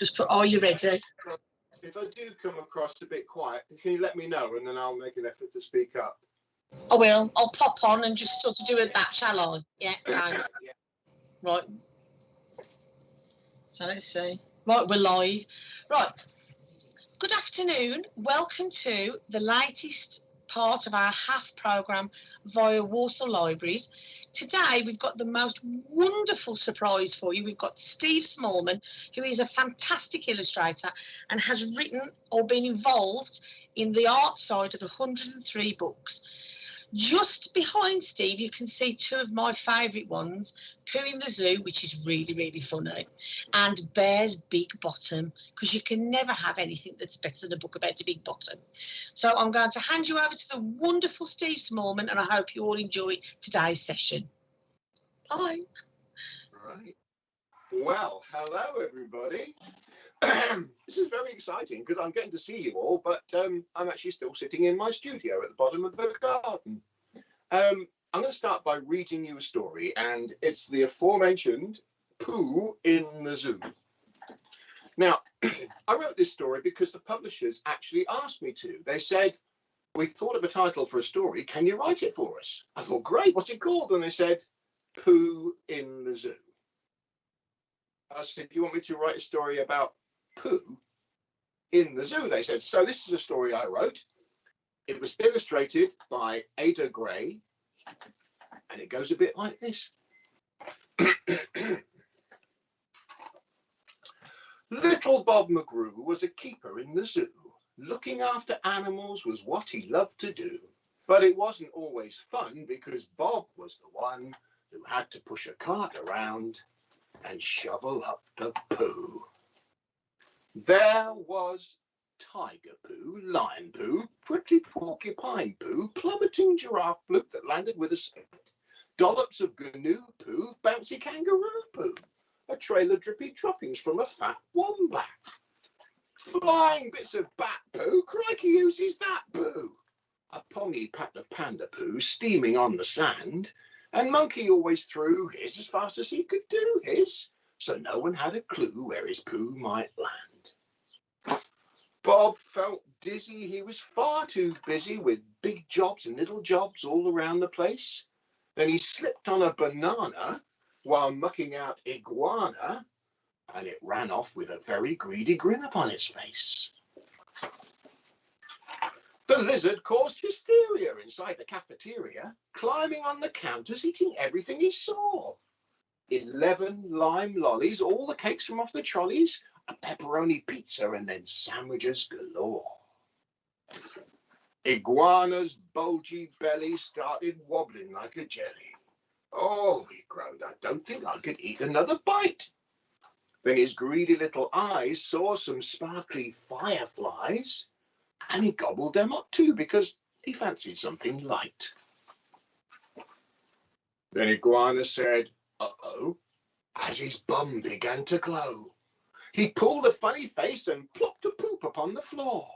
Just put, are you ready? If I do come across a bit quiet, can you let me know, and then I'll make an effort to speak up. I will. I'll pop on and just sort of do that, shall I? Yeah, okay. Yeah. Right. So let's see. Right, we're live. Right. Good afternoon. Welcome to the latest part of our HAF programme via Walsall Libraries. Today we've got the most wonderful surprise for you. We've got Steve Smallman, who is a fantastic illustrator and has written or been involved in the art side of 103 books. Just behind Steve, you can see two of my favourite ones, Pooh in the Zoo, which is really, really funny, and Bear's Big Bottom, because you can never have anything that's better than a book about a big bottom. So I'm going to hand you over to the wonderful Steve Smallman, and I hope you all enjoy today's session. Bye. Right. Well, hello, everybody. This is very exciting because I'm getting to see you all, but I'm actually still sitting in my studio at the bottom of the garden. I'm going to start by reading you a story, and it's the aforementioned Pooh in the Zoo. Now, I wrote this story because the publishers actually asked me to. They said, we thought of a title for a story. Can you write it for us? I thought, great, what's it called? And they said, Pooh in the Zoo. I said, do you want me to write a story about Pooh in the zoo? They said, so this is a story I wrote. It was illustrated by Ada Gray, and it goes a bit like this. Little Bob McGrew was a keeper in the zoo. Looking after animals was what he loved to do. But it wasn't always fun because Bob was the one who had to push a cart around and shovel up the poo. There was Tiger Pooh, Lion Pooh, Prickly Porcupine Pooh, Plummeting Giraffe Bloop that landed with a spit, dollops of Gnu Pooh, Bouncy Kangaroo Pooh, a trail of drippy droppings from a fat wombat, flying bits of Bat Pooh, crikey who's that Pooh, a pongy pat of Panda Pooh steaming on the sand, and Monkey always threw his as fast as he could do his, so no one had a clue where his poo might land. Bob felt dizzy. He was far too busy with big jobs and little jobs all around the place. Then he slipped on a banana while mucking out iguana, and it ran off with a very greedy grin upon its face. The lizard caused hysteria inside the cafeteria, climbing on the counters, eating everything he saw. 11 lime lollies, all the cakes from off the trolleys, a pepperoni pizza, and then sandwiches galore. Iguana's bulgy belly started wobbling like a jelly. Oh, he groaned, I don't think I could eat another bite. Then his greedy little eyes saw some sparkly fireflies, and he gobbled them up too because he fancied something light. Then Iguana said, uh-oh, as his bum began to glow. He pulled a funny face and plopped a poop upon the floor.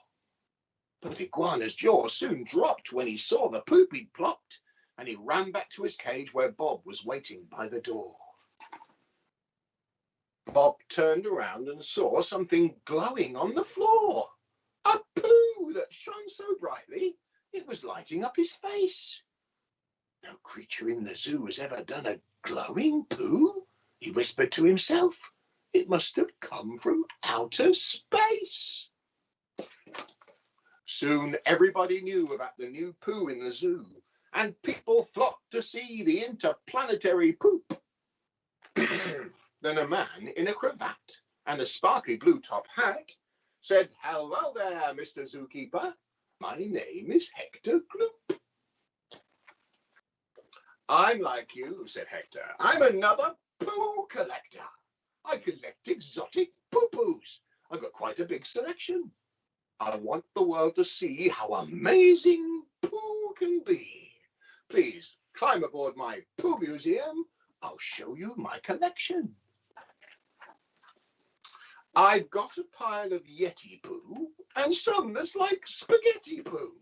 But Iguana's jaw soon dropped when he saw the poop he'd plopped, and he ran back to his cage where Bob was waiting by the door. Bob turned around and saw something glowing on the floor. A poo that shone so brightly it was lighting up his face. No creature in the zoo has ever done a glowing poo, he whispered to himself. It must have come from outer space. Soon everybody knew about the new poo in the zoo, and people flocked to see the interplanetary poop. Then a man in a cravat and a sparkly blue top hat said, hello there, Mr. Zookeeper. My name is Hector Gloop. I'm like you, said Hector. I'm another poo collector. I collect exotic poo-poos. I've got quite a big selection. I want the world to see how amazing poo can be. Please climb aboard my poo museum. I'll show you my collection. I've got a pile of Yeti poo and some that's like spaghetti poo.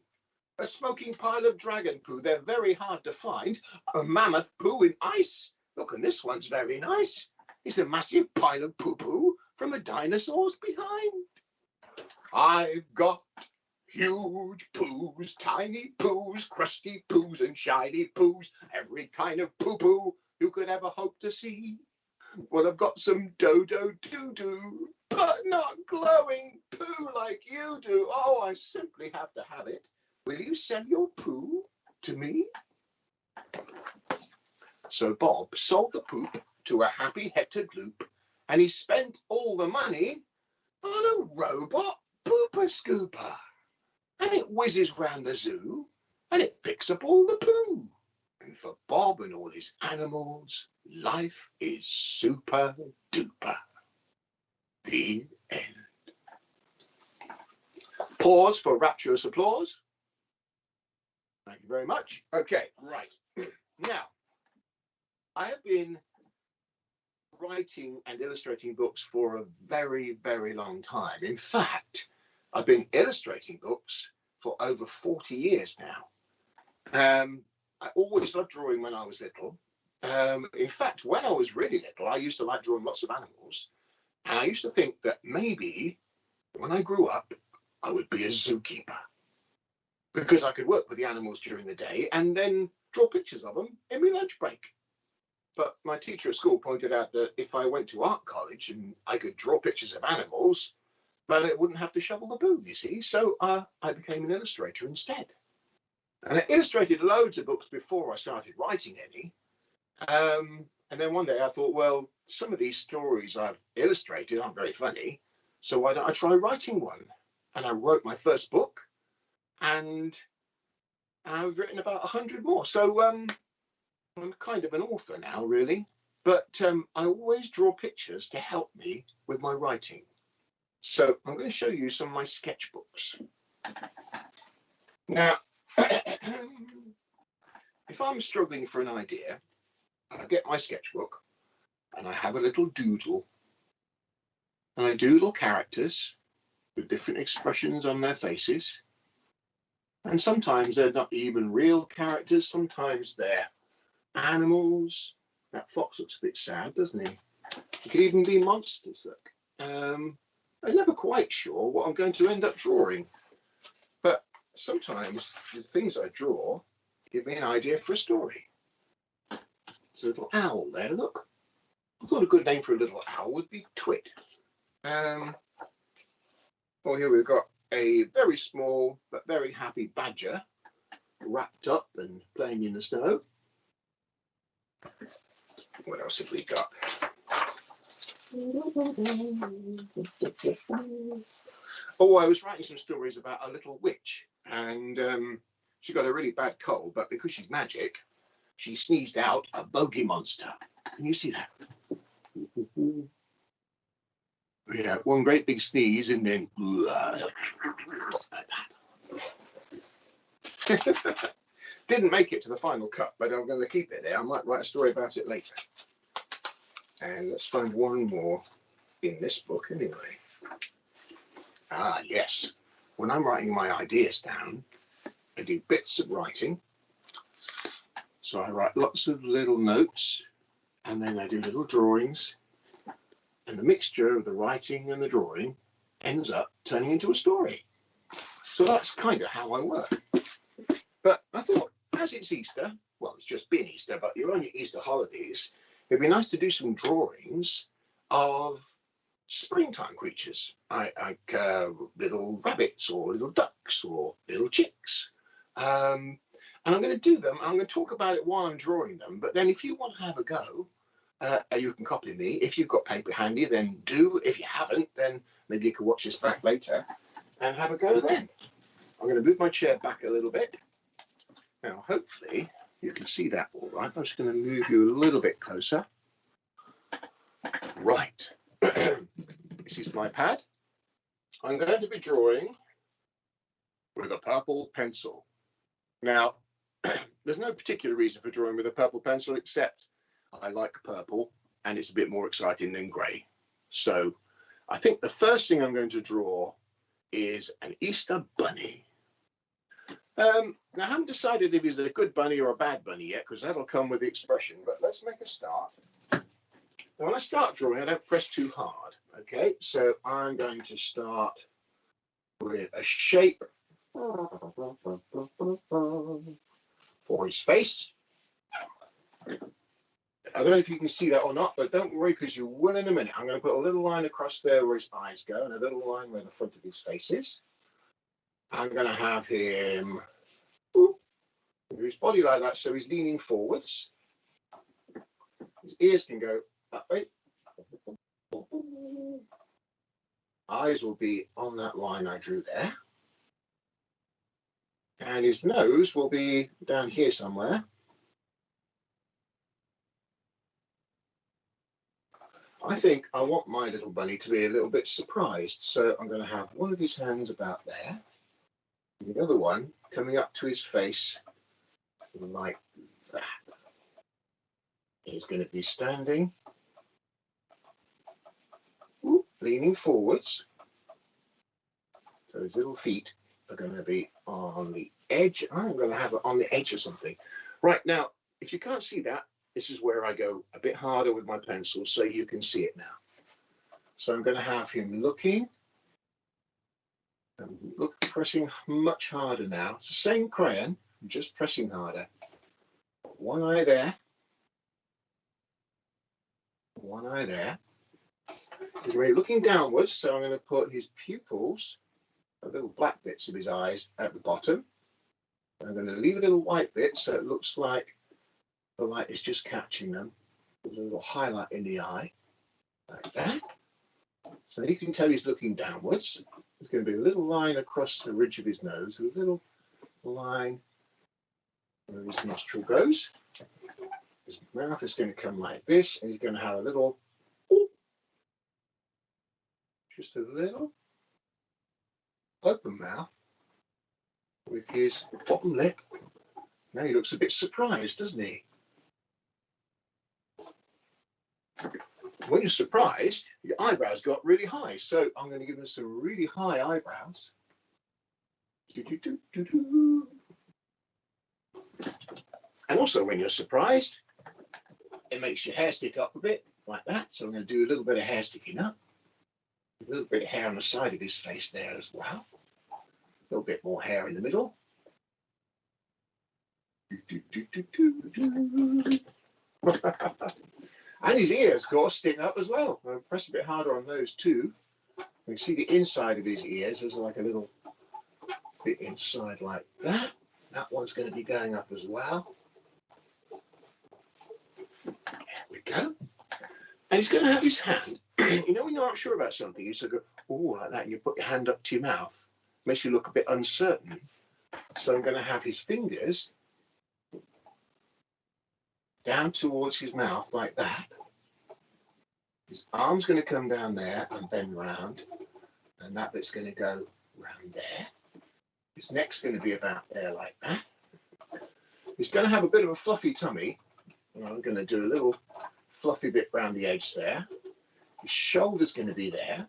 A smoking pile of dragon poo, they're very hard to find. A mammoth poo in ice. Look, and this one's very nice. It's a massive pile of poo-poo from a dinosaur's behind. I've got huge poos, tiny poos, crusty poos and shiny poos, every kind of poo-poo you could ever hope to see. Well, I've got some dodo-doo-doo, but not glowing poo like you do. Oh, I simply have to have it. Will you sell your poo to me? So Bob sold the poop to a happy Hector Gloop, and he spent all the money on a robot pooper scooper. And it whizzes round the zoo, and it picks up all the poo. And for Bob and all his animals, life is super duper. The end. Pause for rapturous applause. Thank you very much. Okay, right. Now, I have been writing and illustrating books for a very, very long time. In fact, I've been illustrating books for over 40 years now. I always loved drawing when I was little. In fact, when I was really little, I used to like drawing lots of animals. And I used to think that maybe when I grew up, I would be a zookeeper, because I could work with the animals during the day and then draw pictures of them in my lunch break. But my teacher at school pointed out that if I went to art college and I could draw pictures of animals, but it wouldn't have to shovel the poo, you see. So I became an illustrator instead. And I illustrated loads of books before I started writing any. And then one day I thought, well, some of these stories I've illustrated aren't very funny, so why don't I try writing one? And I wrote my first book, and I've written about 100 more. So I'm kind of an author now, really. But I always draw pictures to help me with my writing. So I'm going to show you some of my sketchbooks. Now, if I'm struggling for an idea, I get my sketchbook and I have a little doodle. And I doodle characters with different expressions on their faces. And sometimes they're not even real characters. Sometimes they're animals. That fox looks a bit sad, doesn't he? It could even be monsters, look. I'm never quite sure what I'm going to end up drawing. But sometimes the things I draw give me an idea for a story. There's a little owl there, look. I thought a good name for a little owl would be Twit. Well, here we've got a very small but very happy badger wrapped up and playing in the snow. What else have we got? Oh, I was writing some stories about a little witch, and she got a really bad cold, but because she's magic, she sneezed out a bogey monster. Can you see that? Yeah, one great big sneeze and then didn't make it to the final cut, but I'm going to keep it there. I might write a story about it later. And let's find one more in this book anyway. Ah, yes. When I'm writing my ideas down, I do bits of writing. So I write lots of little notes, and then I do little drawings. And the mixture of the writing and the drawing ends up turning into a story. So that's kind of how I work. But I thought, as it's Easter, well, it's just been Easter, but you're on your Easter holidays, it'd be nice to do some drawings of springtime creatures, like little rabbits or little ducks or little chicks. And I'm going to do them. I'm going to talk about it while I'm drawing them. But then if you want to have a go, you can copy me. If you've got paper handy, then do. If you haven't, then maybe you can watch this back later and have a go then. I'm going to move my chair back a little bit. Now, hopefully, you can see that all right. I'm just going to move you a little bit closer. Right. This is my pad. I'm going to be drawing with a purple pencil. Now, there's no particular reason for drawing with a purple pencil, except I like purple and it's a bit more exciting than grey. So I think the first thing I'm going to draw is an Easter bunny. Now, I haven't decided if he's a good bunny or a bad bunny yet, because that'll come with the expression, but let's make a start. Now, when I start drawing, I don't press too hard. Okay, so I'm going to start with a shape for his face. I don't know if you can see that or not, but don't worry because you will in a minute. I'm going to put a little line across there where his eyes go and a little line where the front of his face is. I'm going to have him with his body like that, so he's leaning forwards. His ears can go that way. Eyes will be on that line I drew there. And his nose will be down here somewhere. I think I want my little bunny to be a little bit surprised, so I'm going to have one of his hands about there, and the other one coming up to his face like that. He's going to be standing, leaning forwards, so his little feet are going to be on the edge. I'm going to have it on the edge of something. Right, now, if you can't see that, this is where I go a bit harder with my pencil so you can see it now. So I'm going to have him looking, and pressing much harder now. It's the same crayon, just pressing harder. One eye there, one eye there. He's going to be looking downwards, so I'm going to put his pupils, the little black bits of his eyes, at the bottom. I'm going to leave a little white bit so it looks like the light is just catching them. There's a little highlight in the eye, like that. So you can tell he's looking downwards. There's going to be a little line across the ridge of his nose, a little line where his nostril goes. His mouth is going to come like this, and he's going to have a little, just a little open mouth with his bottom lip. Now he looks a bit surprised, doesn't he? When you're surprised, your eyebrows got really high. So I'm going to give him some really high eyebrows. And also when you're surprised, it makes your hair stick up a bit like that. So I'm going to do a little bit of hair sticking up. A little bit of hair on the side of his face there as well. A little bit more hair in the middle. And his ears, of course, stick up as well. I'll press a bit harder on those too. You can see the inside of his ears. There's like a little bit inside like that. That one's going to be going up as well. There we go. And he's going to have his hand. You know when you're not sure about something, you sort of go, oh, like that, and you put your hand up to your mouth. Makes you look a bit uncertain. So I'm going to have his fingers down towards his mouth like that. His arm's going to come down there and bend round, and that bit's going to go round there. His neck's going to be about there like that. He's going to have a bit of a fluffy tummy, and I'm going to do a little fluffy bit round the edge there. His shoulder's going to be there.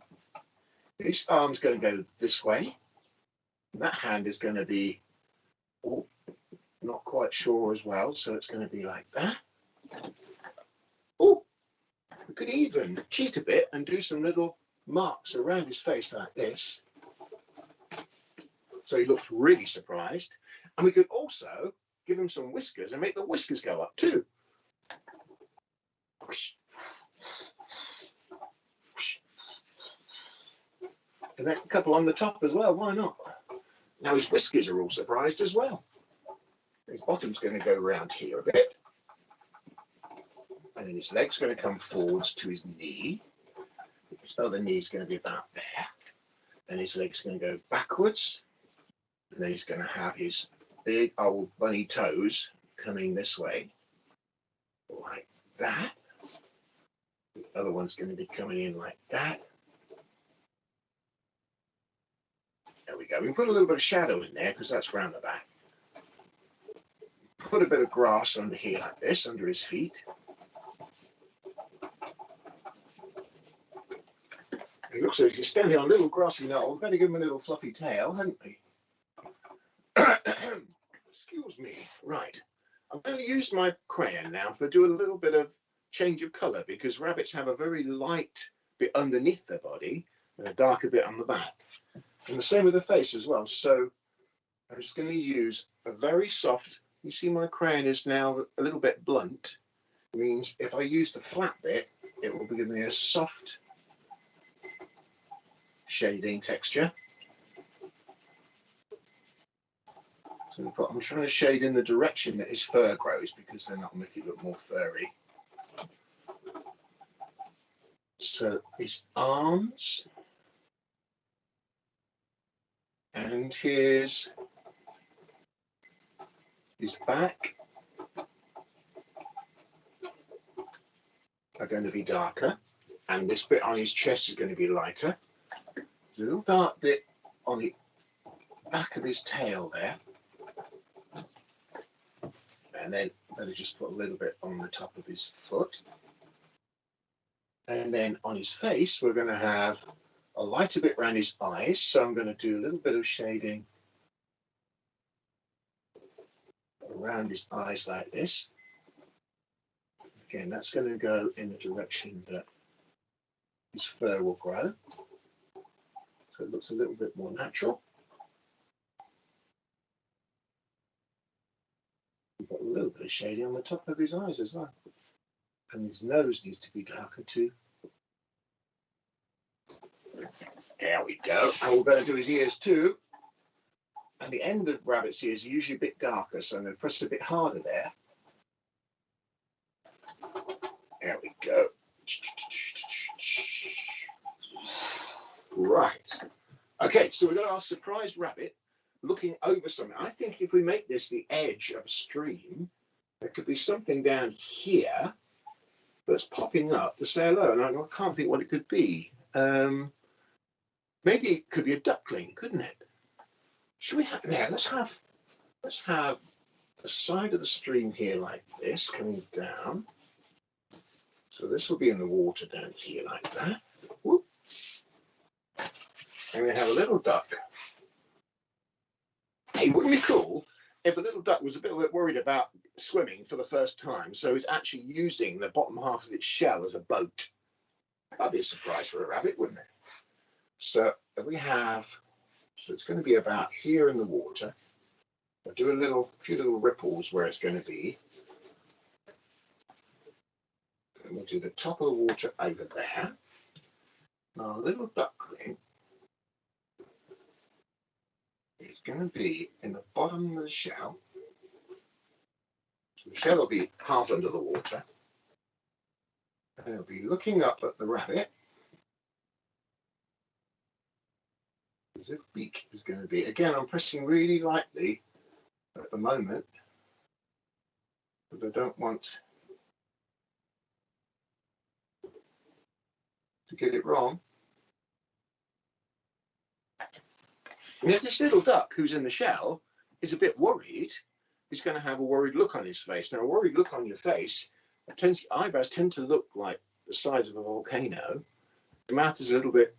This arm's going to go this way, and that hand is going to be not quite sure as well, so it's going to be like that. Oh, we could even cheat a bit and do some little marks around his face like this, so he looks really surprised. And we could also give him some whiskers and make the whiskers go up too. And then a couple on the top as well, why not? Now his whiskers are all surprised as well. His bottom's going to go around here a bit. And then his leg's going to come forwards to his knee. His other knee's going to be about there. Then his leg's going to go backwards. And then he's going to have his big old bunny toes coming this way, like that. The other one's going to be coming in like that. There we go. We put a little bit of shadow in there because that's round the back. Put a bit of grass under here like this, under his feet. It looks like he's standing on a little grassy knoll. Better give him a little fluffy tail, hadn't we? Excuse me. Right. I'm going to use my crayon now for doing a little bit of change of colour because rabbits have a very light bit underneath the body and a darker bit on the back. And the same with the face as well. So I'm just going to use a very soft, you see my crayon is now a little bit blunt. It means if I use the flat bit, it will give me a soft shading texture. So I'm trying to shade in the direction that his fur grows, because then that'll make it look more furry. So his arms and his back are going to be darker, and this bit on his chest is going to be lighter. There's a little dark bit on the back of his tail there, and then I'm going to just put a little bit on the top of his foot. And then on his face, we're going to have a lighter bit around his eyes. So I'm going to do a little bit of shading around his eyes like this. Again, that's going to go in the direction that his fur will grow. So it looks a little bit more natural. We've got a little bit of shading on the top of his eyes as well. And his nose needs to be darker too. There we go. And we're going to do his ears too. And the end of rabbit's ears are usually a bit darker, so I'm going to press a bit harder there. There we go. Right. Okay, so we've got our surprised rabbit looking over something. I think if we make this the edge of a stream, there could be something down here that's popping up to say hello, and I can't think what it could be. Maybe it could be a duckling, couldn't it? Should we have? Yeah, let's have the side of the stream here like this, coming down. So this will be in the water down here like that. Whoop. And we have a little duck. Hey, wouldn't it be cool if a little duck was a bit worried about swimming for the first time, so it's actually using the bottom half of its shell as a boat? That'd be a surprise for a rabbit, wouldn't it? So we have, so it's going to be about here in the water. I'll do a few little ripples where it's going to be. And we'll do the top of the water over there. Now our little duckling is going to be in the bottom of the shell. So the shell will be half under the water. And it'll be looking up at the rabbit. His beak is going to be, again, I'm pressing really lightly at the moment, because I don't want to get it wrong. And if this little duck who's in the shell is a bit worried, he's going to have a worried look on his face. Now, a worried look on your face, eyebrows tend to look like the sides of a volcano. The mouth is a little bit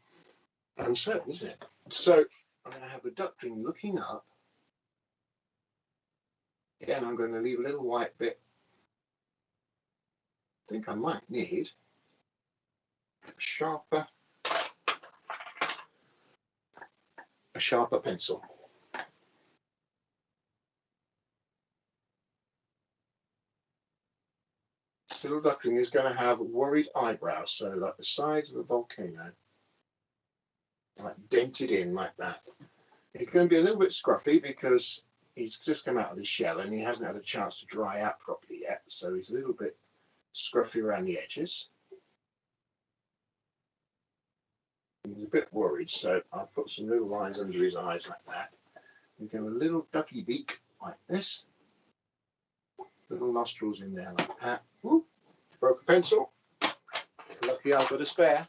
uncertain, isn't it? So I'm going to have the duckling looking up. Again, I'm going to leave a little white bit. I think I might need a sharper pencil. This little duckling is going to have worried eyebrows, so like the sides of a volcano, like dented in like that. It's going to be a little bit scruffy because he's just come out of his shell and he hasn't had a chance to dry out properly yet, so he's a little bit scruffy around the edges. He's a bit worried, so I'll put some little lines under his eyes like that. We go a little ducky beak like this. Little nostrils in there like that. Ooh, broke a pencil. Lucky I've got a spare.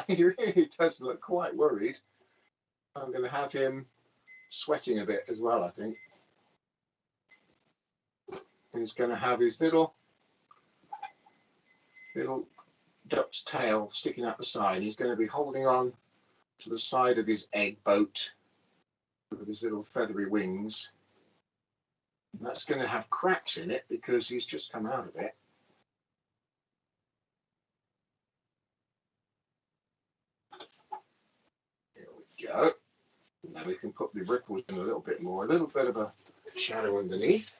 He really does look quite worried. I'm going to have him sweating a bit as well, I think. And he's going to have his little duck's tail sticking out the side. He's going to be holding on to the side of his egg boat with his little feathery wings. And that's going to have cracks in it because he's just come out of it. Here we go. Now we can put the ripples in a little bit more, a little bit of a shadow underneath.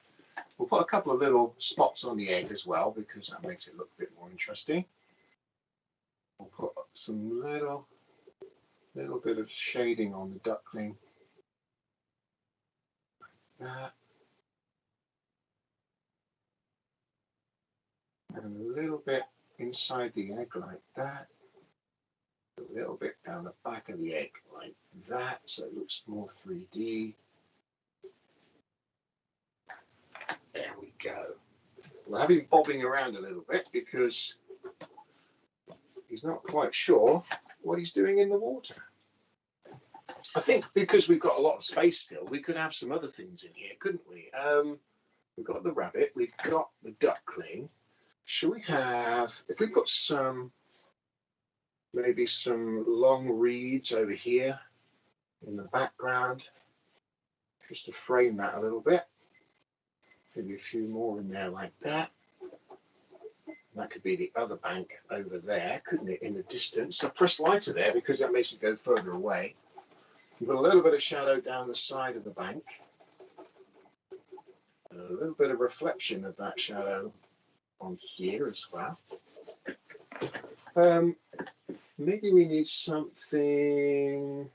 We'll put a couple of little spots on the egg as well because that makes it look a bit more interesting. We'll put some little bit of shading on the duckling. Like that. And a little bit inside the egg like that. A little bit down the back of the egg like that, so it looks more 3D. There we go. We'll have him bobbing around a little bit because he's not quite sure what he's doing in the water. I think because we've got a lot of space still, we could have some other things in here, couldn't we? We've got the rabbit, we've got the duckling. Should we have, if we put some, maybe some long reeds over here in the background, just to frame that a little bit. Maybe a few more in there like that. That could be the other bank over there, couldn't it, in the distance? So press lighter there because that makes it go further away. We've got a little bit of shadow down the side of the bank. And a little bit of reflection of that shadow on here as well. Maybe we need something.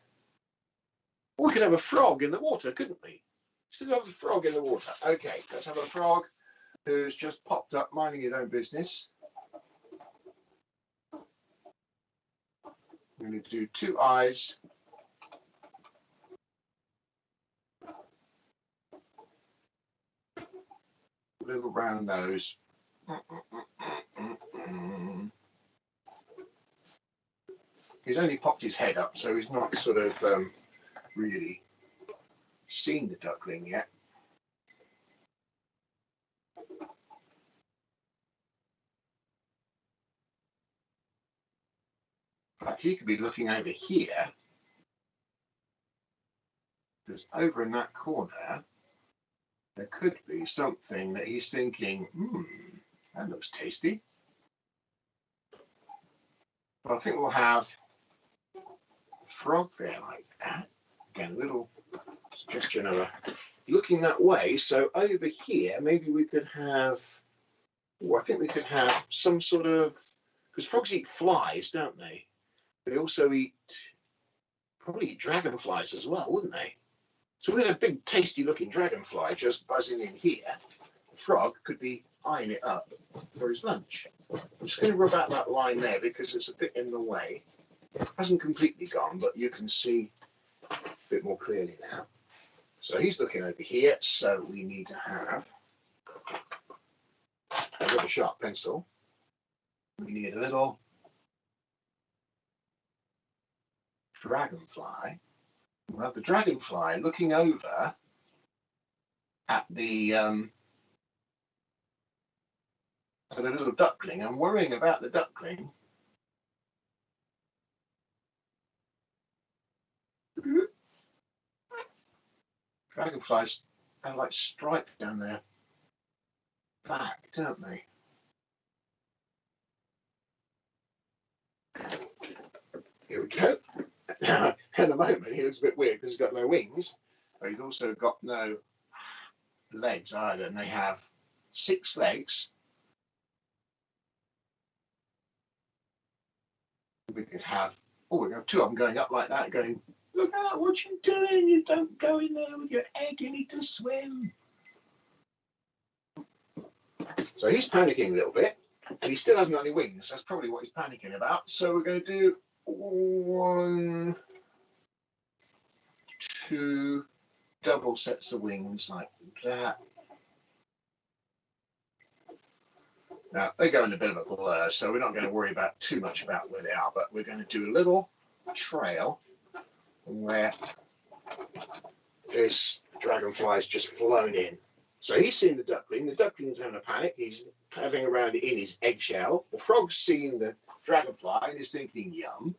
We could have a frog in the water, couldn't we? Should have a frog in the water. Okay, let's have a frog who's just popped up minding his own business. I'm going to do 2 eyes. Little round nose. He's only popped his head up, so he's not sort of really seen the duckling yet. But he could be looking over here, because over in that corner, there could be something that he's thinking, that looks tasty. But I think we'll have a frog there like that. Again, a little suggestion of looking that way. So over here, maybe we could have, I think we could have some sort of, because frogs eat flies, don't they? They also probably eat dragonflies as well, wouldn't they? So we had a big tasty looking dragonfly just buzzing in here. The frog could be eyeing it up for his lunch. I'm just going to rub out that line there because it's a bit in the way. It hasn't completely gone, but you can see a bit more clearly now. So he's looking over here, so we need to have a really sharp pencil. We need a little dragonfly. We'll have the dragonfly looking over at the little duckling and worrying about the duckling. Dragonflies have like stripes down their back, don't they? Here we go. At the moment, he looks a bit weird because he's got no wings, but he's also got no legs either, and they have 6 legs. We could have, we have 2 of them going up like that, going, look out, what you doing? You don't go in there with your egg, you need to swim. So he's panicking a little bit, and he still hasn't got any wings. That's probably what he's panicking about. So we're going to do 1, 2 double sets of wings like that. Now, they go in a bit of a blur, so we're not going to worry about too much about where they are, but we're going to do a little trail where this dragonfly has just flown in. So he's seen the duckling. The duckling's having a panic. He's having around in his eggshell. The frog's seen the dragonfly and is thinking, yum.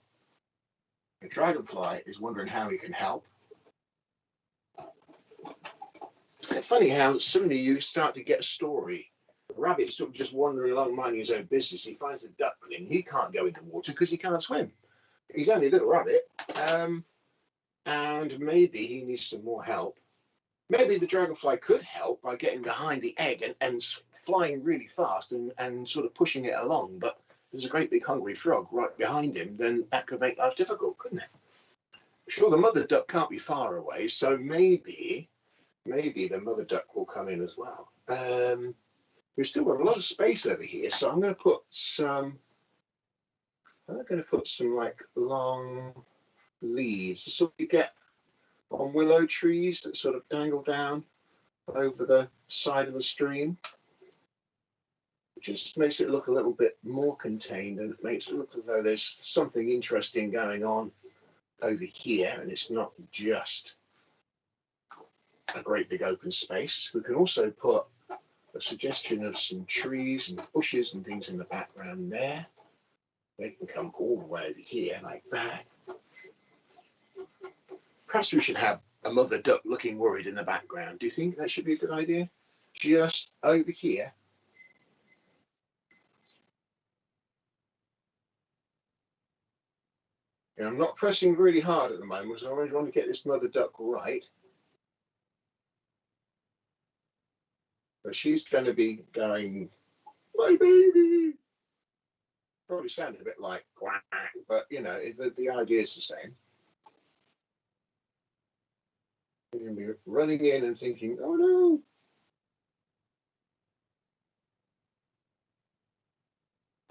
The dragonfly is wondering how he can help. It's funny how suddenly you start to get a story. The rabbit's sort of just wandering along minding his own business. He finds a duckling. He can't go in the water because he can't swim. He's only a little rabbit. And maybe he needs some more help. Maybe the dragonfly could help by getting behind the egg and flying really fast and sort of pushing it along. But there's a great big hungry frog right behind him, then that could make life difficult, couldn't it? Sure, the mother duck can't be far away, so maybe the mother duck will come in as well. We've still got a lot of space over here, so I'm going to put some like long leaves. So you get on willow trees that sort of dangle down over the side of the stream. It just makes it look a little bit more contained, and it makes it look as though there's something interesting going on over here, and it's not just a great big open space. We can also put a suggestion of some trees and bushes and things in the background there. They can come all the way over here like that. Perhaps we should have a mother duck looking worried in the background. Do you think that should be a good idea? Just over here. And I'm not pressing really hard at the moment, so I always want to get this mother duck right. But she's going to be going, my baby. Probably sound a bit like quack, but you know, the idea is the same. You're going to be running in and thinking, oh no.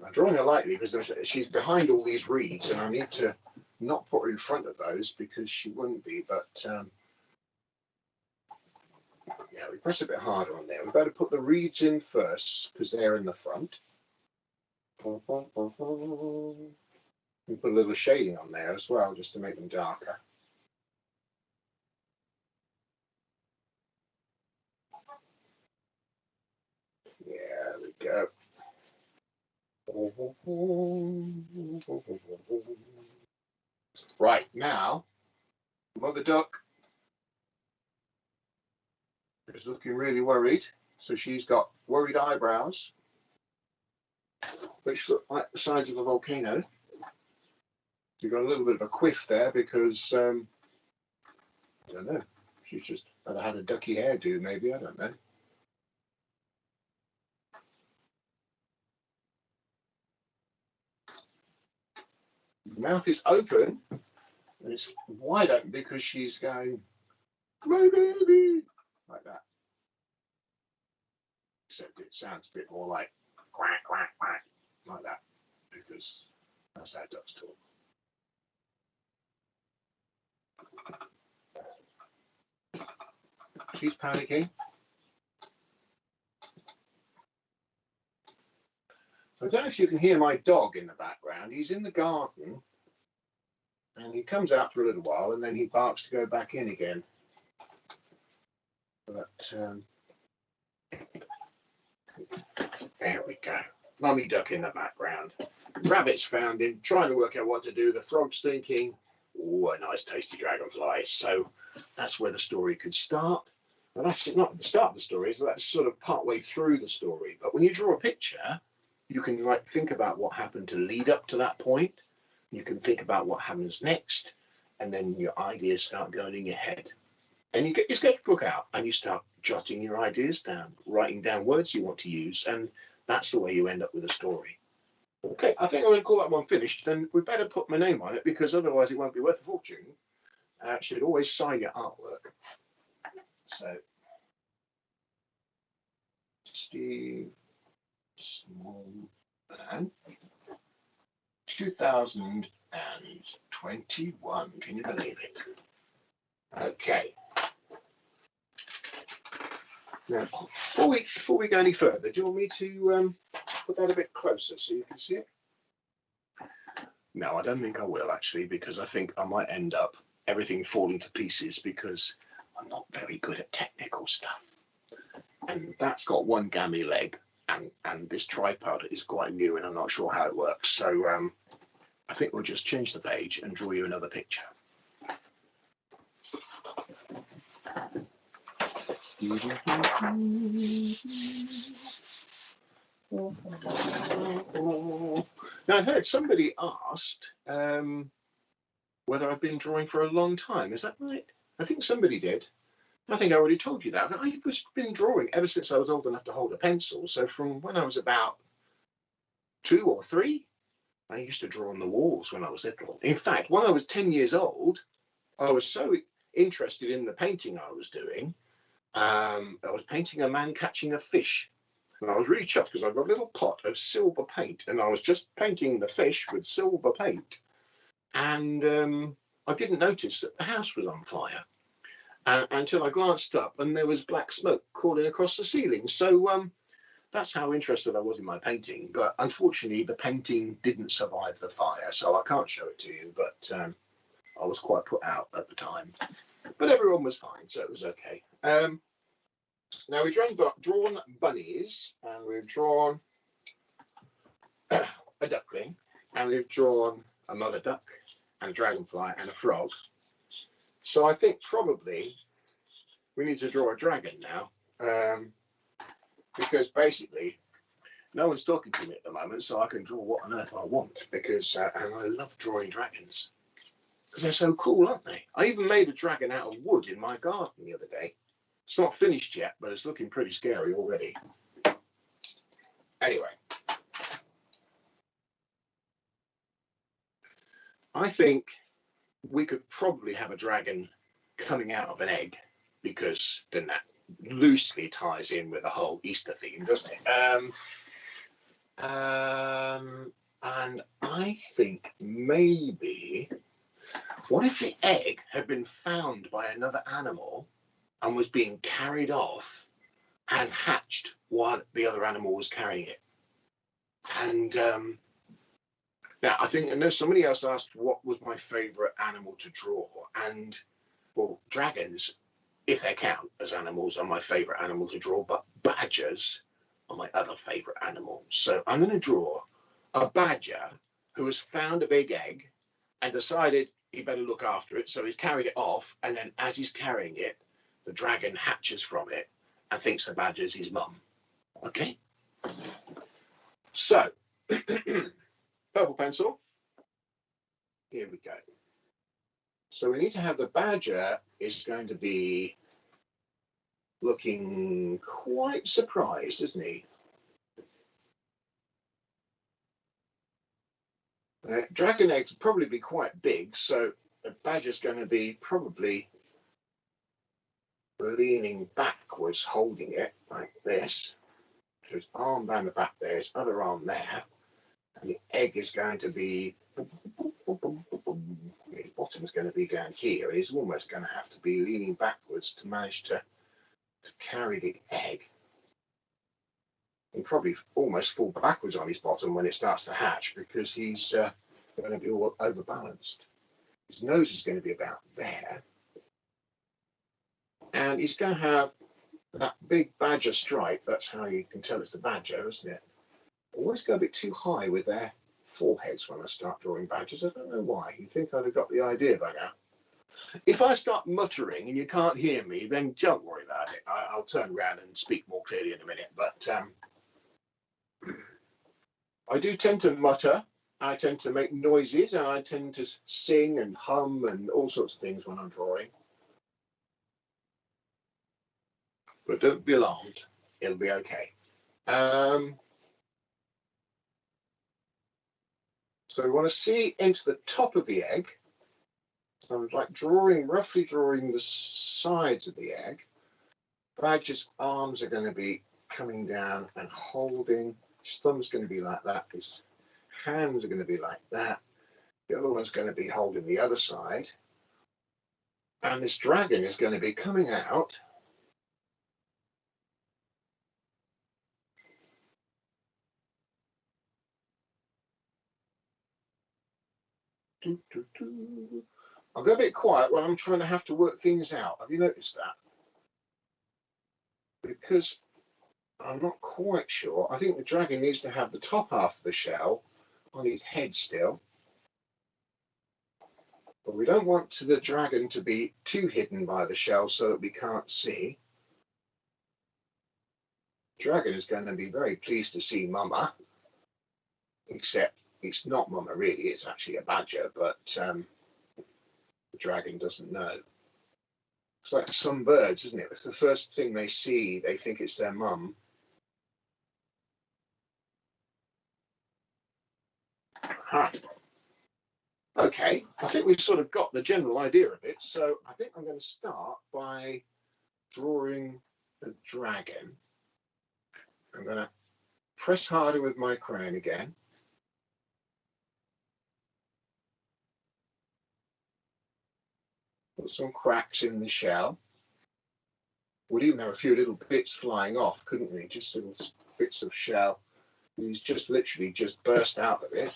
I'm drawing her lightly because she's behind all these reeds, and I need to not put her in front of those because she wouldn't be. But yeah, we press a bit harder on there. We better put the reeds in first because they're in the front. We put a little shading on there as well, just to make them darker. Yeah, there we go. Right, now, mother duck is looking really worried. So she's got worried eyebrows, which look like the sides of a volcano. You've got a little bit of a quiff there because, I don't know, she's just had a ducky hairdo, maybe, I don't know. The mouth is open, and it's wide open because she's going, my baby, like that. Except it sounds a bit more like quack, quack, quack, like that, because that's how ducks talk. She's panicking. I don't know if you can hear my dog in the background. He's in the garden, and he comes out for a little while, and then he barks to go back in again. But there we go. Mummy duck in the background. Rabbit's found him, trying to work out what to do. The frog's thinking, oh, a nice tasty dragonfly. So that's where the story could start. But actually not at the start of the story, so that's sort of partway through the story. But when you draw a picture, you can like think about what happened to lead up to that point. You can think about what happens next, and then your ideas start going in your head. And you get your sketchbook out and you start jotting your ideas down, writing down words you want to use, and that's the way you end up with a story. Okay, I think I'm going to call that one finished, and we better put my name on it because otherwise it won't be worth a fortune. Should always sign your artwork. So, Steve Smallman, 2021. Can you believe it? Okay. Now, before we go any further, do you want me to put that a bit closer so you can see it? No, I don't think I will actually, because I think I might end up everything falling to pieces because I'm not very good at technical stuff. and that's got one gammy leg, and this tripod is quite new, and I'm not sure how it works. So I think we'll just change the page and draw you another picture. Now, I heard somebody asked whether I've been drawing for a long time. Is that right? I think somebody did. I think I already told you that. I've been drawing ever since I was old enough to hold a pencil. So from when I was about 2 or 3, I used to draw on the walls when I was little. In fact, when I was 10 years old, I was so interested in the painting I was doing. I was painting a man catching a fish. And I was really chuffed because I've got a little pot of silver paint, and I was just painting the fish with silver paint. And I didn't notice that the house was on fire until I glanced up and there was black smoke crawling across the ceiling. So that's how interested I was in my painting. But unfortunately, the painting didn't survive the fire, so I can't show it to you. But I was quite put out at the time. But everyone was fine, so it was okay. Now we've drawn bunnies, and we've drawn a duckling, and we've drawn a mother duck, and a dragonfly, and a frog. So I think probably we need to draw a dragon now, because basically no one's talking to me at the moment, so I can draw what on earth I want, because and I love drawing dragons because they're so cool, aren't they? I even made a dragon out of wood in my garden the other day. It's not finished yet, but it's looking pretty scary already. Anyway, I think we could probably have a dragon coming out of an egg, because then that loosely ties in with the whole Easter theme, doesn't it? And I think maybe, what if the egg had been found by another animal and was being carried off and hatched while the other animal was carrying it? And now I know somebody else asked what was my favourite animal to draw, and well, dragons, if they count as animals, are my favourite animal to draw, but badgers are my other favourite animal. So I'm going to draw a badger who has found a big egg and decided he better look after it, so he carried it off, and then as he's carrying it, the dragon hatches from it and thinks the badger's his mum. Okay? So, purple pencil. Here we go. So we need to have the badger is going to be looking quite surprised, isn't he? Dragon eggs would probably be quite big, so the badger's going to be probably leaning backwards, holding it like this. So his arm down the back there, his other arm there, and the egg is going to be, his bottom is going to be down here, and he's almost going to have to be leaning backwards to manage to carry the egg. He'll probably almost fall backwards on his bottom when it starts to hatch, because he's going to be all overbalanced. His nose is going to be about there, and he's going to have that big badger stripe. That's how you can tell it's a badger, isn't it? Always go a bit too high with their foreheads when I start drawing badgers. I don't know why. You think I'd have got the idea by now. If I start muttering and you can't hear me, then don't worry about it. I'll turn around and speak more clearly in a minute. But I do tend to mutter. I tend to make noises, and I tend to sing and hum and all sorts of things when I'm drawing. But don't be alarmed. It'll be okay. So we want to see into the top of the egg. So I'm like roughly drawing the sides of the egg. Badger's arms are going to be coming down and holding. His thumb's going to be like that. His hands are going to be like that. The other one's going to be holding the other side. And this dragon is going to be coming out. I'll go a bit quiet when I'm trying to have to work things out. Have you noticed that? Because I'm not quite sure. I think the dragon needs to have the top half of the shell on his head still. But we don't want the dragon to be too hidden by the shell so that we can't see. The dragon is going to be very pleased to see Mama, except it's not Mama really, it's actually a badger, but the dragon doesn't know. It's like some birds, isn't it? It's the first thing they see, they think it's their mum. Aha. Okay, I think we've sort of got the general idea of it, so I think I'm going to start by drawing the dragon. I'm going to press harder with my crayon again. Put some cracks in the shell. We'd even have a few little bits flying off, couldn't we? Just little bits of shell. These just literally just burst out of it.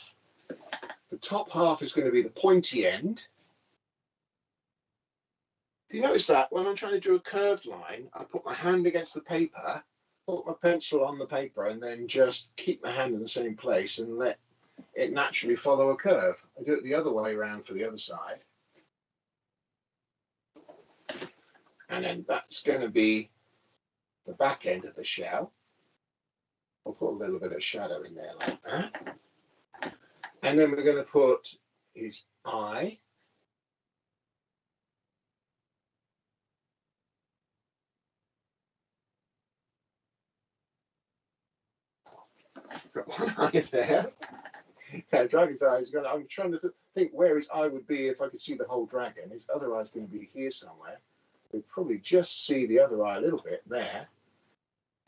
The top half is going to be the pointy end. Do you notice that when I'm trying to draw a curved line, I put my hand against the paper, put my pencil on the paper, and then just keep my hand in the same place and let it naturally follow a curve. I do it the other way around for the other side. And then that's going to be the back end of the shell. I'll put a little bit of shadow in there like that. And then we're going to put his eye. Got one eye there. Yeah, dragon's eye is going to, I'm trying to think where his eye would be if I could see the whole dragon. His other eye is going to be here somewhere. We'd probably just see the other eye a little bit there.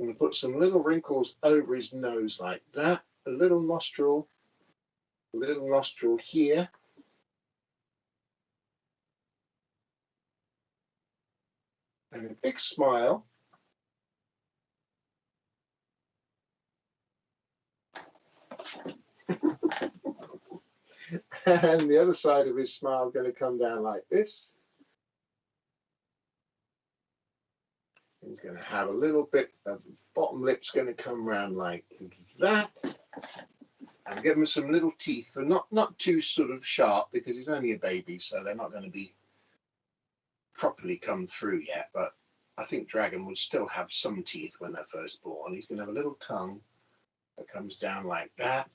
I'm going to put some little wrinkles over his nose like that. A little nostril here. And a big smile. And the other side of his smile is going to come down like this. He's going to have a little bit of the bottom lip's going to come round like that. And give him some little teeth, but not too sort of sharp because he's only a baby, so they're not going to be properly come through yet. But I think dragon will still have some teeth when they're first born. He's going to have a little tongue that comes down like that.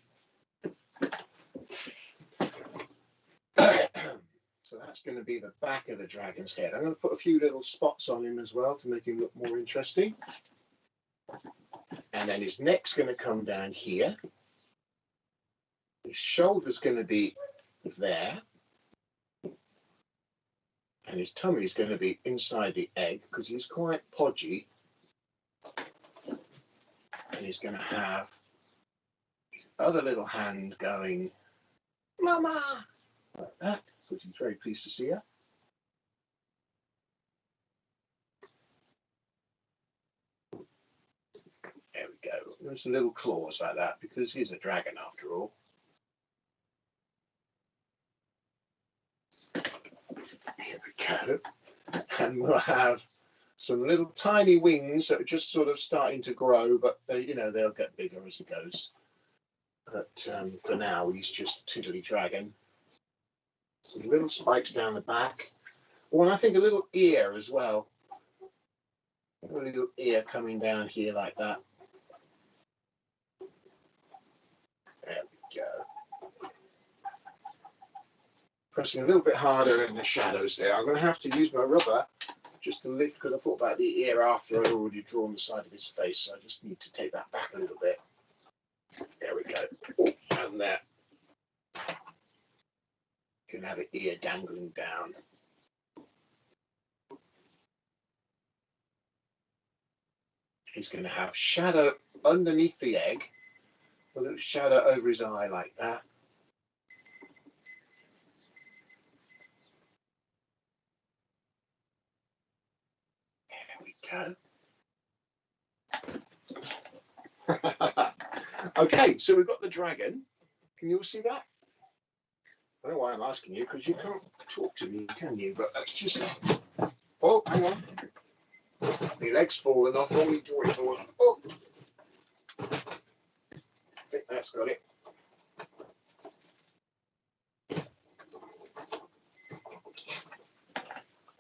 So that's going to be the back of the dragon's head. I'm going to put a few little spots on him as well to make him look more interesting. And then his neck's going to come down here. His shoulder's going to be there. And his tummy is going to be inside the egg because he's quite podgy. And he's going to have his other little hand going, Mama, like that, because he's very pleased to see her. There we go. There's some little claws like that because he's a dragon after all. Here we go. And we'll have some little tiny wings that are just sort of starting to grow, but you know, they'll get bigger as it goes. But for now, he's just a tiddly dragon. Some little spikes down the back. Oh, and I think a little ear as well. A little ear coming down here like that. There we go. Pressing a little bit harder in the shadows there. I'm going to have to use my rubber just to lift, because I thought about the ear after I'd already drawn the side of his face, so I just need to take that back a little bit. There we go. Oh, and there. You can have an ear dangling down. He's going to have shadow underneath the egg, a little shadow over his eye like that. There we go. Okay, so we've got the dragon. Can you all see that? I don't know why I'm asking you, because you can't talk to me, can you? But that's just... Oh, hang on. The leg's fallen off. Only drawing board. Oh, I think that's got it.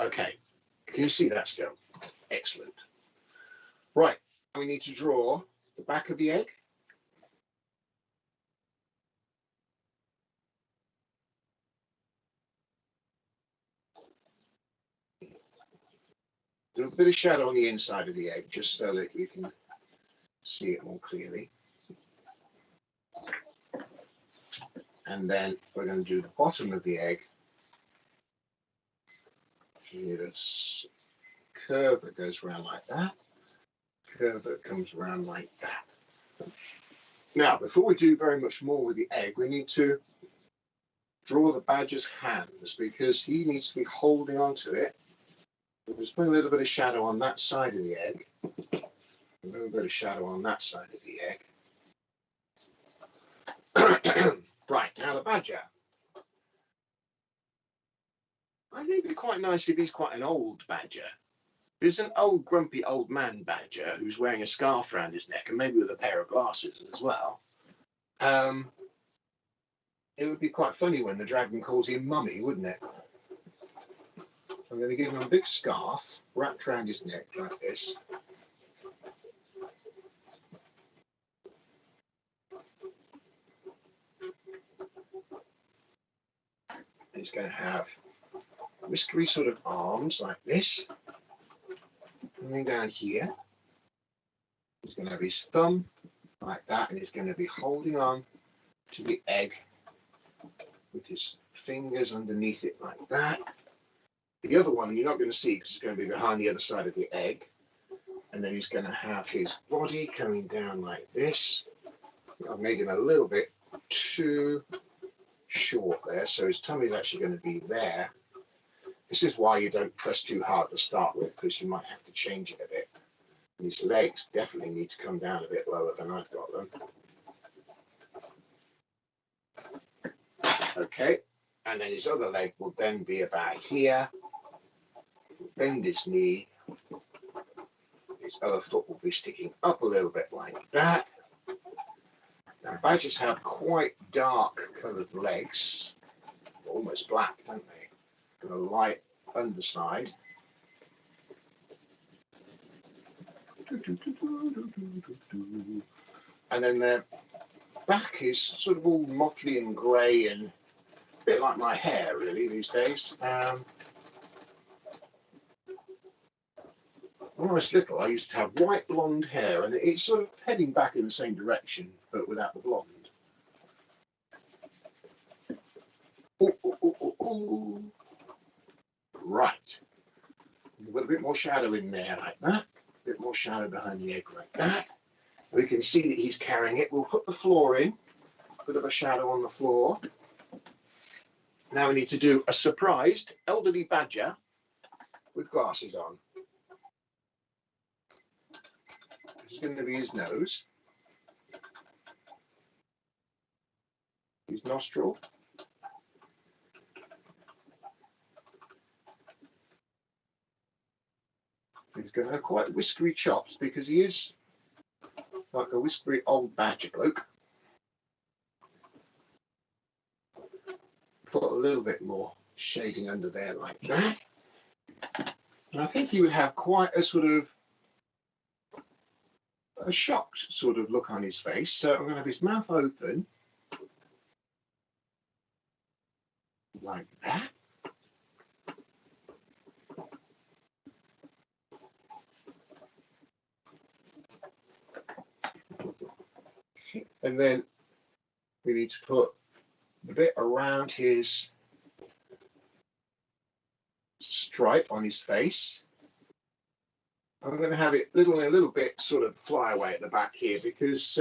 Okay, can you see that still? Excellent. Right, we need to draw the back of the egg. Do a bit of shadow on the inside of the egg, just so that you can see it more clearly. And then we're going to do the bottom of the egg. Need a curve that goes around like that. Curve that comes around like that. Now, before we do very much more with the egg, we need to draw the badger's hands, because he needs to be holding onto it. Just put a little bit of shadow on that side of the egg. A little bit of shadow on that side of the egg. Right, now the badger. I think it'd be quite nice if he's quite an old badger. There's an old grumpy old man badger who's wearing a scarf around his neck and maybe with a pair of glasses as well. It would be quite funny when the dragon calls him mummy, wouldn't it? I'm going to give him a big scarf wrapped around his neck like this. He's going to have whiskery sort of arms like this. And then down here, he's going to have his thumb like that, and he's going to be holding on to the egg with his fingers underneath it like that. The other one you're not going to see because it's going to be behind the other side of the egg. And then he's going to have his body coming down like this. I've made him a little bit too short there, so his tummy's actually going to be there. This is why you don't press too hard to start with, because you might have to change it a bit. And his legs definitely need to come down a bit lower than I've got them. Okay, and then his other leg will then be about here. Bend his knee. His other foot will be sticking up a little bit like that. Now, badgers have quite dark coloured legs, almost black, don't they? Got a light underside. And then their back is sort of all motley and grey and a bit like my hair, really, these days. When I was little, I used to have white blonde hair, and it's sort of heading back in the same direction, but without the blonde. Ooh, ooh, ooh, ooh, ooh. Right. We've got a bit more shadow in there like that. A bit more shadow behind the egg like that. We can see that he's carrying it. We'll put the floor in. A bit of a shadow on the floor. Now we need to do a surprised elderly badger with glasses on. This is going to be his nose, his nostril, he's going to have quite whiskery chops because he is like a whiskery old badger bloke. Put a little bit more shading under there like that. And I think he would have quite a sort of a shocked sort of look on his face. So I'm going to have his mouth open like that. And then we need to put the bit around his stripe on his face. I'm going to have it a little bit sort of fly away at the back here because,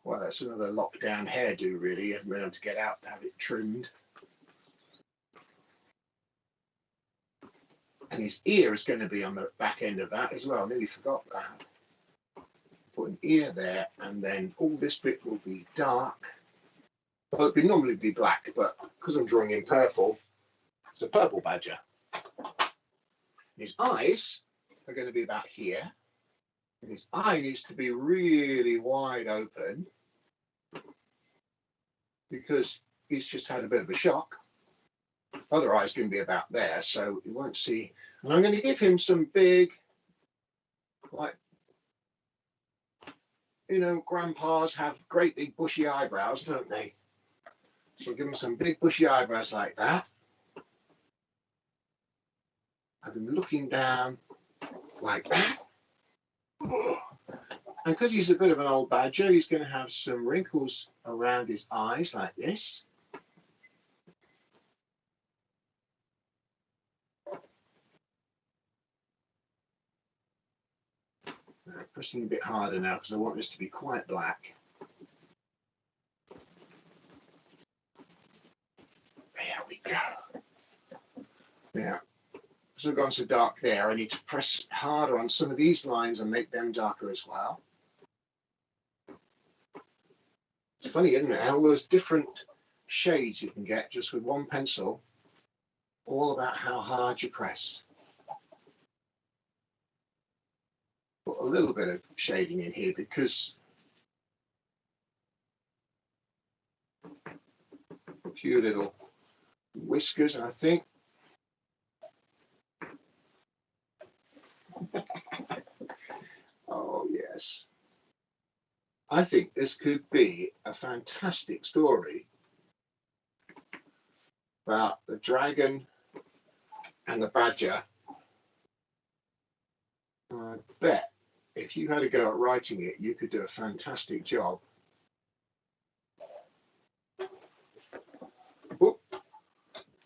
well, that's another lockdown hairdo really. I haven't been able to get out to have it trimmed. And his ear is going to be on the back end of that as well. I nearly forgot that. Put an ear there, and then all this bit will be dark. Well, it'd normally be black, but because I'm drawing in purple, it's a purple badger. His eyes are going to be about here. His eye needs to be really wide open because he's just had a bit of a shock. Other eye's going to be about there, so you won't see. And I'm going to give him some big, like, you know, grandpas have great big bushy eyebrows, don't they? So give him some big bushy eyebrows like that. Have him looking down like that. And because he's a bit of an old badger, he's going to have some wrinkles around his eyes like this. I'm pressing a bit harder now because I want this to be quite black. There we go. Now, because I've gone so dark there, I need to press harder on some of these lines and make them darker as well. It's funny, isn't it, how those different shades you can get just with one pencil, all about how hard you press. Put a little bit of shading in here because a few little whiskers, and I think oh yes, I think this could be a fantastic story about the dragon and the badger. I bet if you had a go at writing it, you could do a fantastic job. Oop.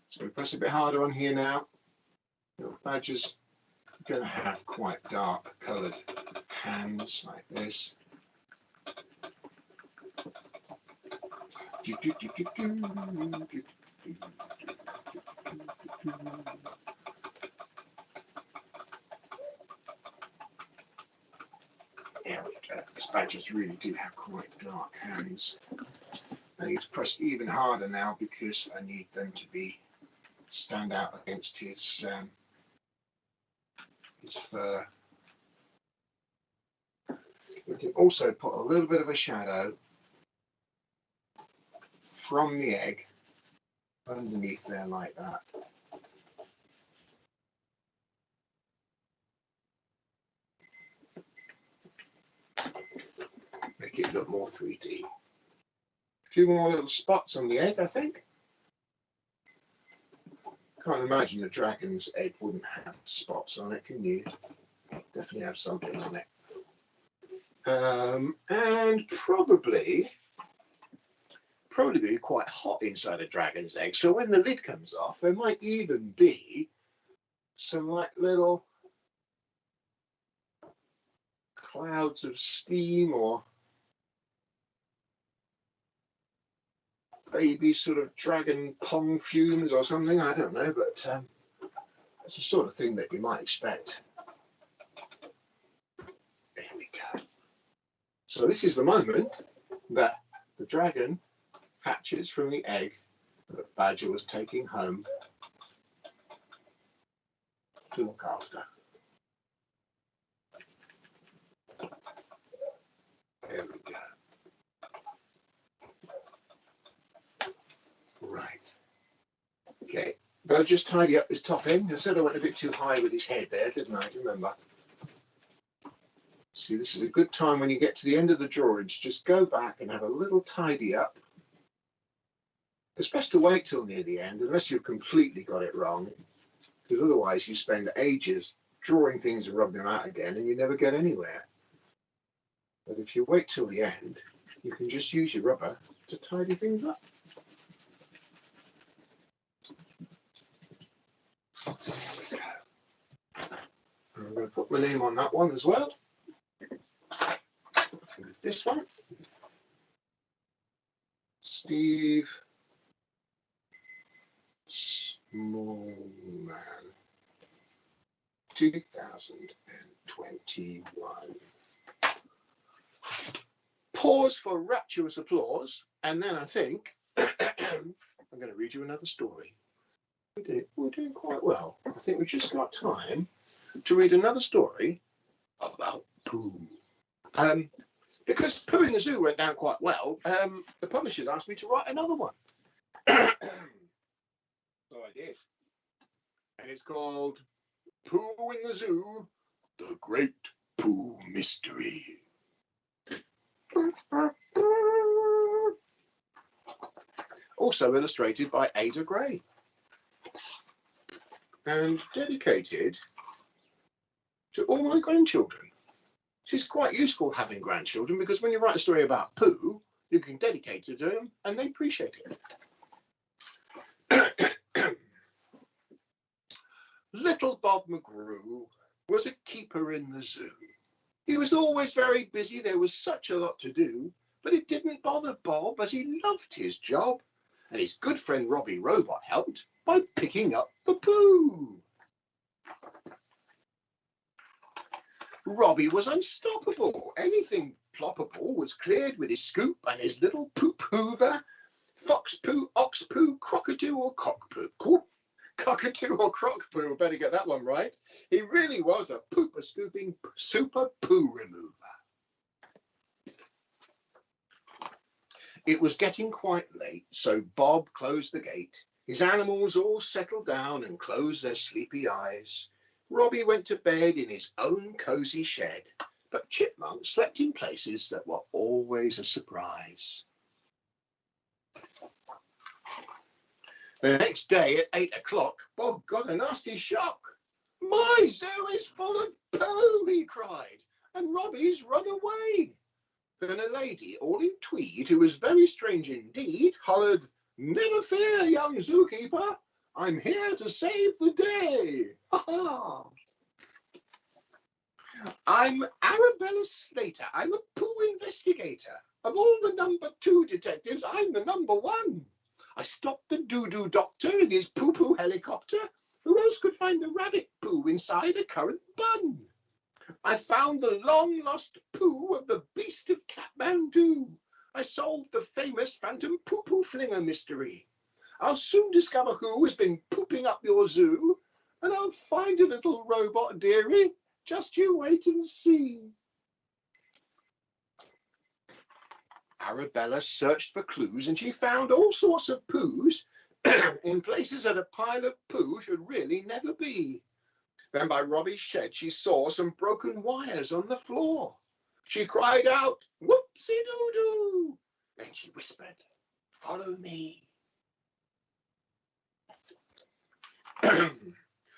So we press a bit harder on here now. Your badger's going to have quite dark coloured hands like this. There we go. These badgers really do have quite dark hands. I need to press even harder now because I need them to stand out against his fur. We can also put a little bit of a shadow from the egg underneath there like that. Make it look more 3D. A few more little spots on the egg, I think. Can't imagine a dragon's egg wouldn't have spots on it, can you? Definitely have something on it. And probably be quite hot inside a dragon's egg. So when the lid comes off, there might even be some like little clouds of steam or maybe sort of dragon pong fumes or something. I don't know, but it's the sort of thing that you might expect. There we go. So this is the moment that the dragon hatches from the egg that Badger was taking home to look after. There we go. Right. Okay. Better just tidy up his top end. I said I went a bit too high with his head there, didn't I? Do you remember? See, this is a good time when you get to the end of the drawings. Just go back and have a little tidy up. It's best to wait till near the end, unless you've completely got it wrong, because otherwise you spend ages drawing things and rubbing them out again, and you never get anywhere. But if you wait till the end, you can just use your rubber to tidy things up. There we go. I'm going to put my name on that one as well. With this one, Steve Smallman, 2021. Pause for rapturous applause, and then I think I'm going to read you another story. We're doing quite well. I think we've just got time to read another story about poo. Because Poo in the Zoo went down quite well, the publishers asked me to write another one. So I did. And it's called Poo in the Zoo, The Great Poo Mystery. Also illustrated by Ada Gray. And dedicated to all my grandchildren. It's quite useful having grandchildren because when you write a story about Pooh, you can dedicate it to them and they appreciate it. Little Bob McGrew was a keeper in the zoo. He was always very busy, there was such a lot to do, but it didn't bother Bob as he loved his job, and his good friend Robbie Robot helped by picking up the poo. Robbie was unstoppable. Anything ploppable was cleared with his scoop and his little poop hoover. Fox poo, ox poo, cockatoo or cock poo. Cockatoo or crock poo, I better get that one right. He really was a pooper scooping super poo remover. It was getting quite late, so Bob closed the gate. His animals all settled down and closed their sleepy eyes. Robbie went to bed in his own cosy shed, but Chipmunk slept in places that were always a surprise. The next day at 8 o'clock, Bob got a nasty shock. "My zoo is full of poo," he cried, "and Robbie's run away." Then a lady, all in tweed, who was very strange indeed, hollered, "Never fear, young zookeeper, I'm here to save the day. Ha ha! I'm Arabella Slater. I'm a poo investigator. Of all the number 2 detectives, I'm the number 1. I stopped the doo-doo doctor in his poo-poo helicopter. Who else could find a rabbit poo inside a currant bun? I found the long-lost poo of the beast of Kathmandu. I solved the famous phantom poo-poo flinger mystery. I'll soon discover who has been pooping up your zoo, and I'll find a little robot dearie. Just you wait and see. Arabella searched for clues and she found all sorts of poos in places that a pile of poo should really never be. Then by Robbie's shed she saw some broken wires on the floor. She cried out, "Whoopsie-doo-doo!" Then she whispered, "Follow me."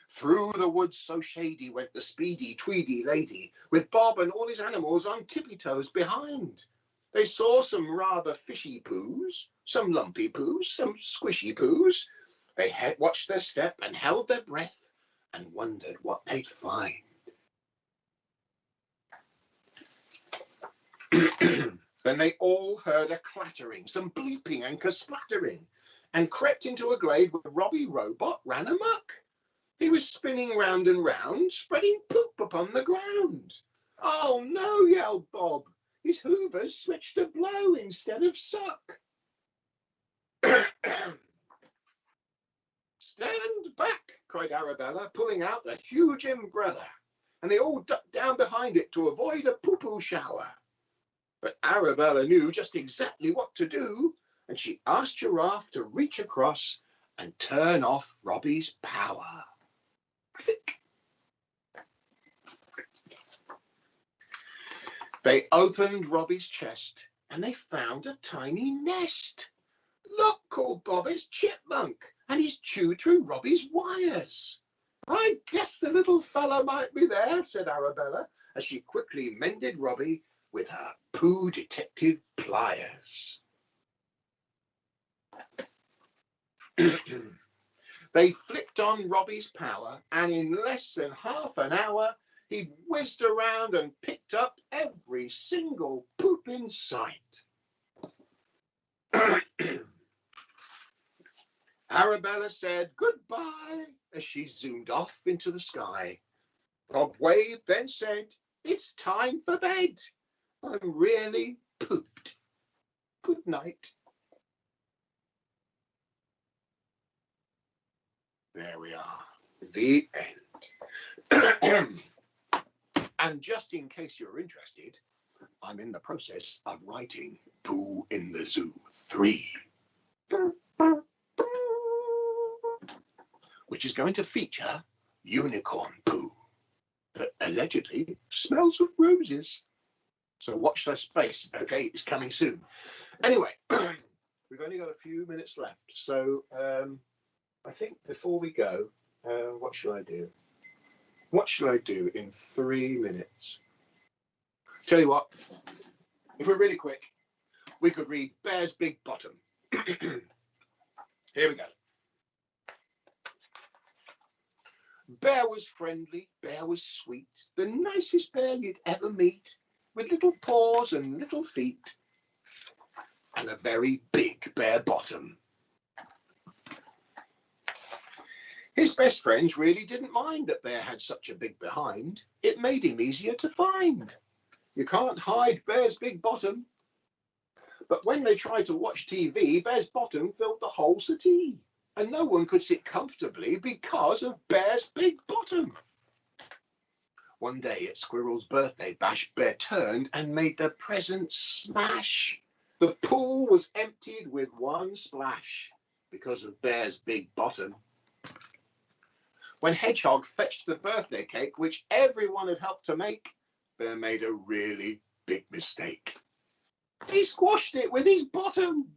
Through the woods so shady went the speedy tweedy lady, with Bob and all his animals on tippy-toes behind. They saw some rather fishy poos, some lumpy poos, some squishy poos. They had watched their step and held their breath and wondered what they'd find. Then they all heard a clattering, some bleeping and kersplattering, and crept into a glade where Robbie Robot ran amok. He was spinning round and round, spreading poop upon the ground. "Oh no," yelled Bob. "His hoover's switched to blow instead of suck." "Stand back," cried Arabella, pulling out a huge umbrella, and they all ducked down behind it to avoid a poo-poo shower. But Arabella knew just exactly what to do, and she asked Giraffe to reach across and turn off Robbie's power. They opened Robbie's chest and they found a tiny nest. "Look," called Bob, "it's Chipmunk, and he's chewed through Robbie's wires." "I guess the little fellow might be there," said Arabella, as she quickly mended Robbie with her poo detective pliers. They flicked on Robbie's power, and in less than half an hour, he'd whizzed around and picked up every single poop in sight. Arabella said goodbye as she zoomed off into the sky. Bob waved, then said, "It's time for bed. I'm really pooped. Good night." There we are. The end. And just in case you're interested, I'm in the process of writing Pooh in the Zoo 3, which is going to feature Unicorn Pooh that allegedly smells of roses. So watch that space, okay? It's coming soon. Anyway, we've only got a few minutes left. So I think before we go, what shall I do? What shall I do in 3 minutes? Tell you what, if we're really quick, we could read Bear's Big Bottom. Here we go. Bear was friendly, Bear was sweet, the nicest bear you'd ever meet, with little paws and little feet, and a very big bare bottom. His best friends really didn't mind that Bear had such a big behind. It made him easier to find. You can't hide Bear's big bottom. But when they tried to watch TV, Bear's bottom filled the whole settee, and no one could sit comfortably because of Bear's big bottom. One day at Squirrel's birthday bash, Bear turned and made the present smash. The pool was emptied with one splash because of Bear's big bottom. When Hedgehog fetched the birthday cake, which everyone had helped to make, Bear made a really big mistake. He squashed it with his bottom.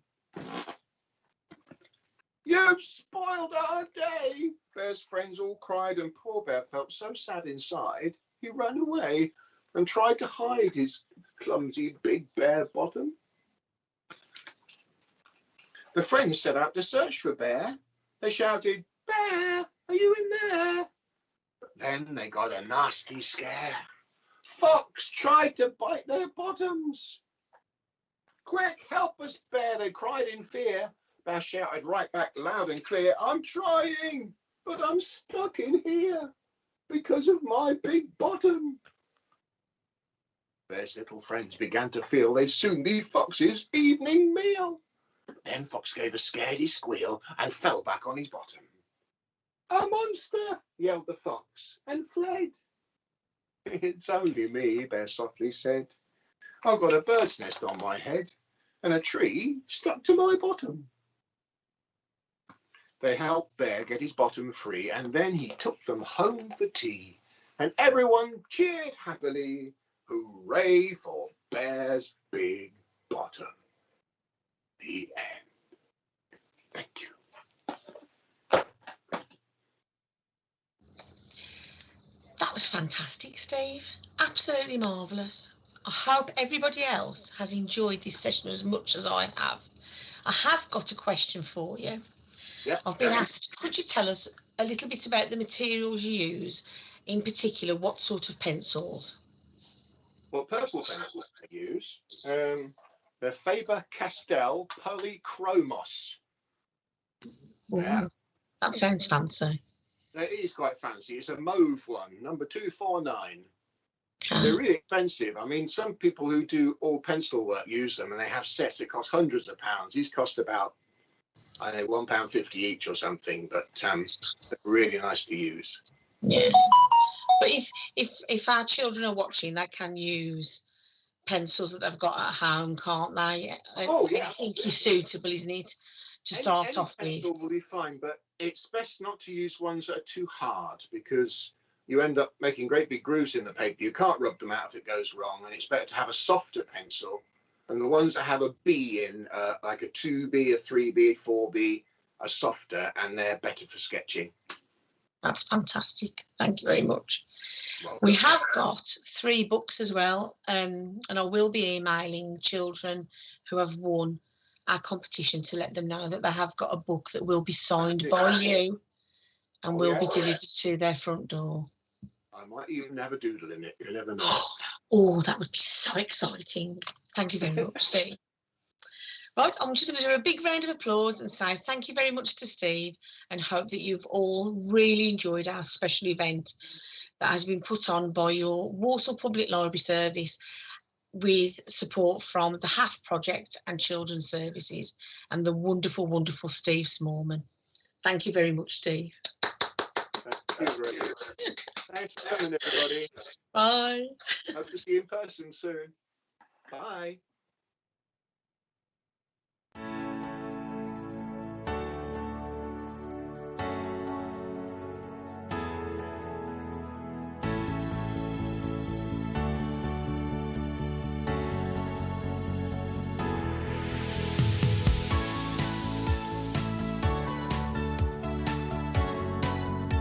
You've spoiled our day. Bear's friends all cried, and poor Bear felt so sad inside, he ran away and tried to hide his clumsy big bare bottom. The friends set out to search for Bear. They shouted, "Bear, are you in there?" But then they got a nasty scare. Fox tried to bite their bottoms. "Quick, help us, Bear," they cried in fear. Bear shouted right back loud and clear, "I'm trying, but I'm stuck in here because of my big bottom." Bear's little friends began to feel they'd soon be Fox's evening meal. Then Fox gave a scaredy squeal and fell back on his bottom. "A monster!" yelled the fox and fled. "It's only me," Bear softly said. "I've got a bird's nest on my head and a tree stuck to my bottom." They helped Bear get his bottom free, and then he took them home for tea. And everyone cheered happily. Hooray for Bear's big bottom. The end. Thank you. That was fantastic, Steve. Absolutely marvellous. I hope everybody else has enjoyed this session as much as I have. I have got a question for you. Yeah. I've been asked, could you tell us a little bit about the materials you use, in particular, what sort of pencils? Well, purple pencils I use. They're Faber-Castell Polychromos. Yeah. That sounds fancy. It is quite fancy. It's a mauve one, number 249. Okay. They're really expensive. I mean, some people who do all pencil work use them, and they have sets that cost hundreds of pounds. These cost about, I don't know, £1.50 each or something, but they're really nice to use. Yeah. But if our children are watching, they can use pencils that they've got at home, can't they? Oh, yeah. I think it's suitable, isn't it, to start off with? Any pencil will be fine, but it's best not to use ones that are too hard, because you end up making great big grooves in the paper. You can't rub them out if it goes wrong, and it's better to have a softer pencil. And the ones that have a B in, like a 2B, a 3B, 4B, are softer, and they're better for sketching. That's fantastic. Thank you very much. Well, we have got 3 books as well, and I will be emailing children who have won our competition to let them know that they have got a book that will be signed by you and will be delivered to their front door. I might even have a doodle in it. You never know. Oh, that would be so exciting. Thank you very much, Steve. Right, I'm just going to do a big round of applause and say thank you very much to Steve, and hope that you've all really enjoyed our special event that has been put on by your Walsall Public Library Service with support from the HAF Project and Children's Services and the wonderful, wonderful Steve Smallman. Thank you very much, Steve. you, Ray. Thanks for coming, everybody. Bye. Hope to see you in person soon. Bye.